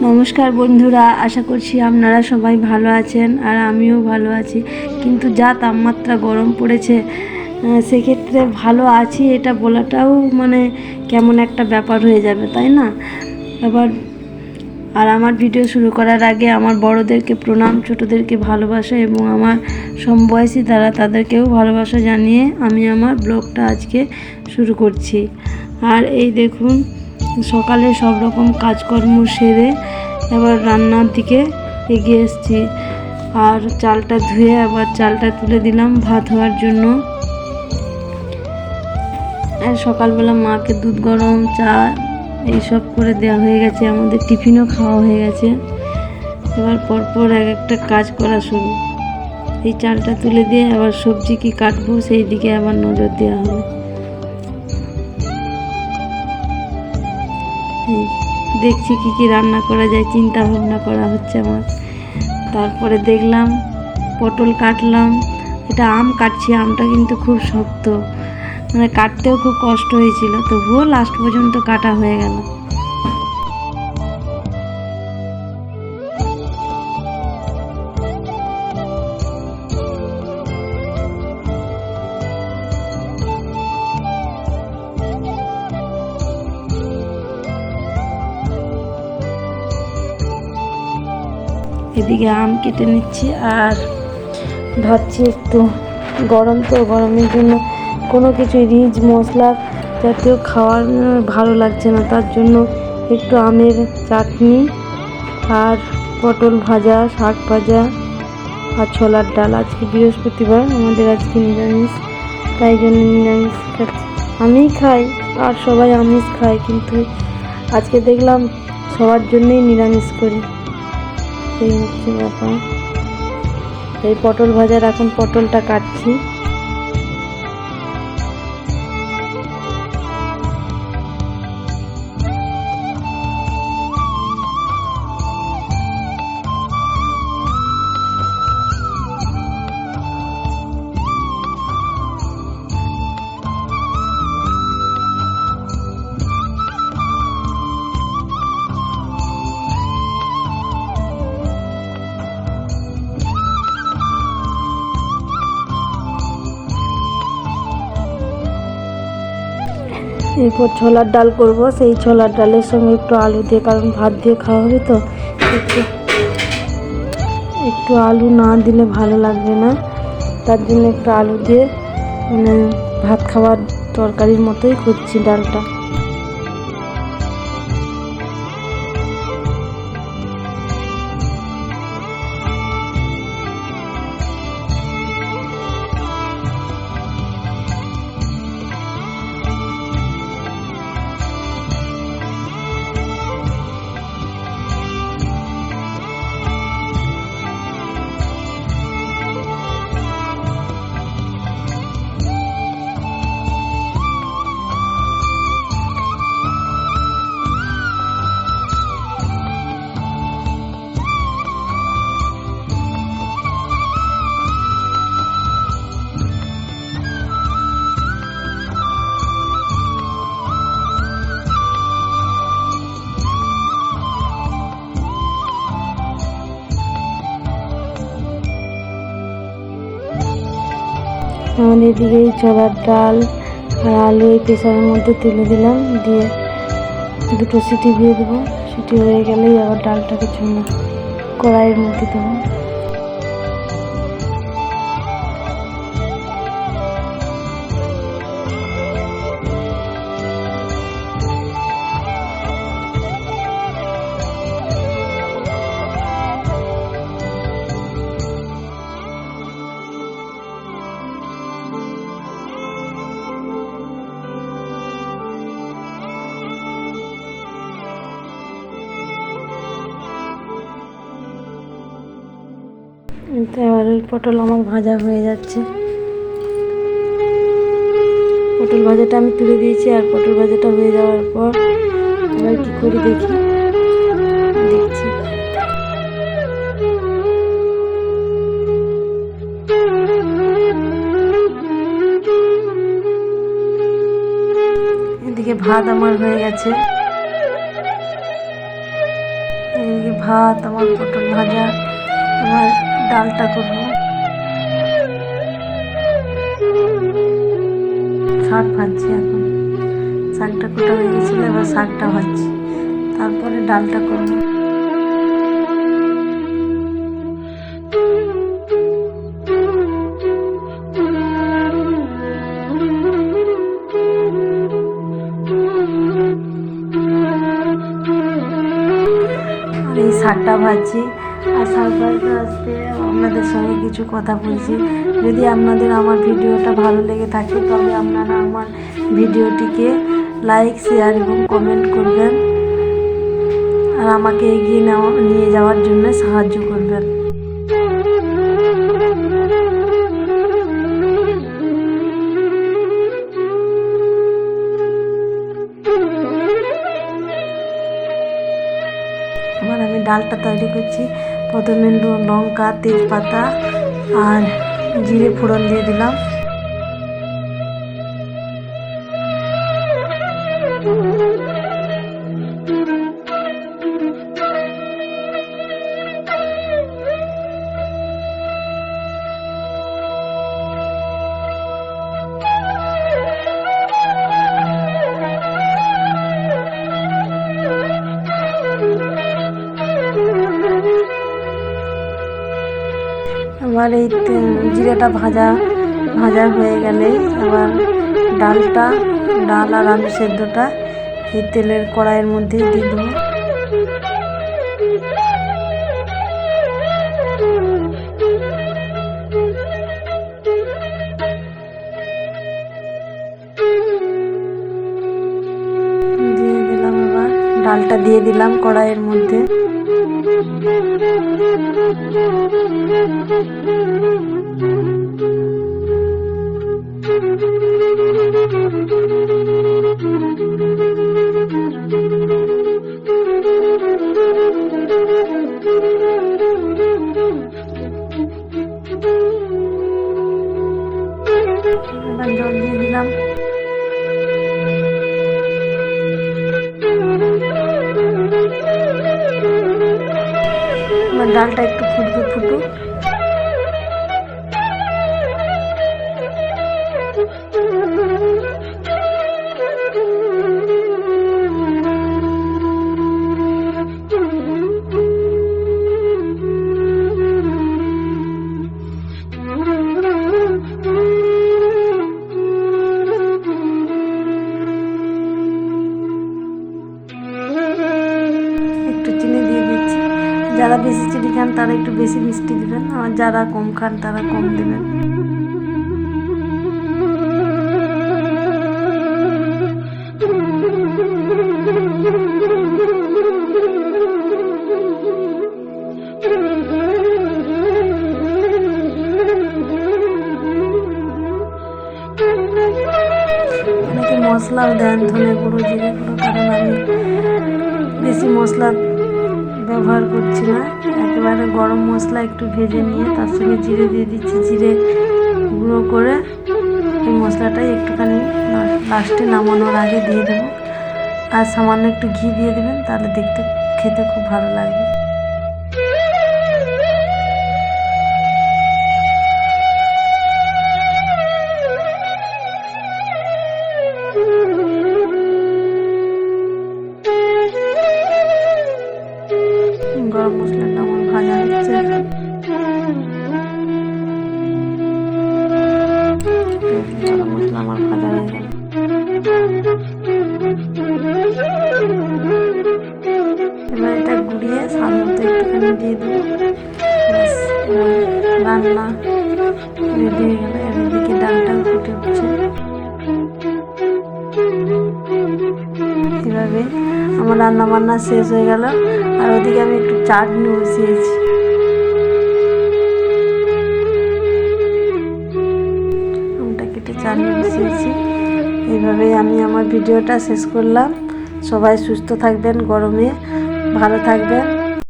নমস্কার বন্ধুরা, আশা করছি আপনারা সবাই ভালো আছেন আর আমিও ভালো আছি। কিন্তু যা তাপমাত্রা গরম পড়েছে, সেক্ষেত্রে ভালো আছি এটা বলাটাও কেমন একটা ব্যাপার হয়ে যাবে, তাই না? আমার ভিডিও শুরু করার আগে আমার বড়োদেরকে প্রণাম, ছোটোদেরকে ভালোবাসা এবং আমার সমবয়সী তাদেরকেও ভালোবাসা জানিয়ে আমি আমার ব্লগটা আজকে শুরু করছি। আর এই দেখুন, সকালে সব রকম কাজকর্ম সেরে এবার রান্নার দিকে এগিয়ে এসেছি। আর চালটা ধুয়ে আবার চালটা তুলে দিলাম ভাত হওয়ার জন্য। আর সকালবেলা মাকে দুধ গরম চা এইসব করে দেওয়া হয়ে গেছে, আমাদের টিফিনও খাওয়া হয়ে গেছে। এবার পরপর এক একটা কাজ করা শুরু। এই চালটা তুলে দিয়ে আবার সবজি কি কাটবো সেই দিকে আবার নজর দেওয়া হবে। দেখছি কি রান্না করা যায়, চিন্তা ভাবনা করা হচ্ছে আমার। তারপরে দেখলাম পটল কাটলাম। এটা আম কাটছি, আমটা কিন্তু খুব শক্ত, কাটতেও খুব কষ্ট হয়েছিল, তবুও লাস্ট পর্যন্ত কাটা হয়ে গেল। এদিকে আম কেটে নিচ্ছি আর ভাবছি একটু গরম তো, গরমের জন্য কোনো কিছু রিচ মশলা জাতীয় খাওয়ার ভালো লাগছে না, তার জন্য একটু আমের চাটনি আর পটল ভাজা, শাক ভাজা আর ছোলার ডাল। আজকে বৃহস্পতিবার, আমাদের আজকে নিরামিষ, তাই জন্য নিরামিষ খাচ্ছি। আমিই খাই আর সবাই আমিষ খায়, কিন্তু আজকে দেখলাম সবার জন্যই নিরামিষ করি, এই হচ্ছে ব্যাপার। এই পটল ভাজার এখন পটলটা কাটছি। এরপর ছোলার ডাল করব, সেই ছোলার ডালের সঙ্গে একটু আলু দিয়ে, কারণ ভাত দিয়ে খাওয়া হবে তো একটু আলু না দিলে ভালো লাগবে না, তার জন্য একটু আলু দিয়ে ভাত খাওয়ার তরকারির মতোই করছি ডালটা। আমাদের এদিকে এই ছোলার ডাল আর আলু এই প্রেসারের মধ্যে তুলে দিলাম, দিয়ে দুটো সিটি দিয়ে দেবো। সিটি হয়ে গেলেই আবার ডালটাকে কড়াইয়ের মধ্যে দেবো। এবার ওই পটল আমার ভাজা হয়ে যাচ্ছে। পটল ভাজাটা আমি তুলে দিয়েছি, আর পটল ভাজাটা হয়ে যাওয়ার পর এবার কী করি দেখছি। এদিকে ভাত আমার হয়ে গেছে। এদিকে ভাত, আমার পটল ভাজা, আমার ডালটা করবো, শাক ভাজছি। এখন শাকটা কোটা হয়ে গেছিলো, এবার শাকটা ভাজছি, তারপরে ডালটা করবো। এই শাকটা ভাজছি আর শাক ভাজতে আসতে আপনাদের সঙ্গে কিছু কথা বলছি। যদি আপনাদের আমার ভিডিওটা ভালো লেগে থাকে তবে আপনারা আমার ভিডিওটিকে লাইক, শেয়ার এবং কমেন্ট করবেন আর আমাকে এগিয়ে নিয়ে যাওয়ার জন্য সাহায্য করবেন। এবার আমি ডালটা তৈরি করছি। প্রথমে লঙ্কা, তেজপাতা আর জিরে ফোড়ন দিয়ে দিলাম। এবার এই জিরেটা ভাজা হয়ে গেলেই আবার ডাল আর আলু সেদ্ধটা এই তেলের কড়াইয়ের মধ্যে দিয়ে দেবো। দিয়ে দিলাম, এবার ডালটা দিয়ে দিলাম কড়াইয়ের মধ্যে। এবার জল দিয়ে দিলাম। এবার ডালটা একটু ফুটুক। একটু চিনি দিয়ে দিচ্ছি। যারা বেশি চিনি খান তারা একটু বেশি মিষ্টি দেবেন, আর যারা কম খান তারা কম দেবেন। অনেকে মশলাও দেন, ধনে গুঁড়ো, জিরে গুঁড়ো, কারণ আমি বেশি মশলা ব্যবহার করছি না। একেবারে গরম মশলা একটু ভেজে নিয়ে তার সঙ্গে জিরে দিয়ে দিচ্ছি। জিরে গুঁড়ো করে এই মশলাটাই একটুখানি লাস্টে নামানোর আগে দিয়ে দেবো। আর সামান্য একটু ঘি দিয়ে দেবেন, তাহলে খেতে খুব ভালো লাগবে। গরম মশলাটা আমার ভাজা হচ্ছে। গরম মশলা আমার ভাজা হয়ে গেল। এবার এটা গুঁড়িয়ে স্বাদ মতো একটুখানি দিয়ে দেবো। রান্না রেডি হয়ে গেল। এদিকে ডালটাও ফুটে উঠছে। এভাবে আমার রান্না বান্না শেষ হয়ে গেল। আর ওদিকে আমি একটু চাটনি বসিয়েছি। আমটা কেটে চাটনি বসিয়েছি। এইভাবেই আমি আমার ভিডিওটা শেষ করলাম। সবাই সুস্থ থাকবেন, গরমে ভালো থাকবেন।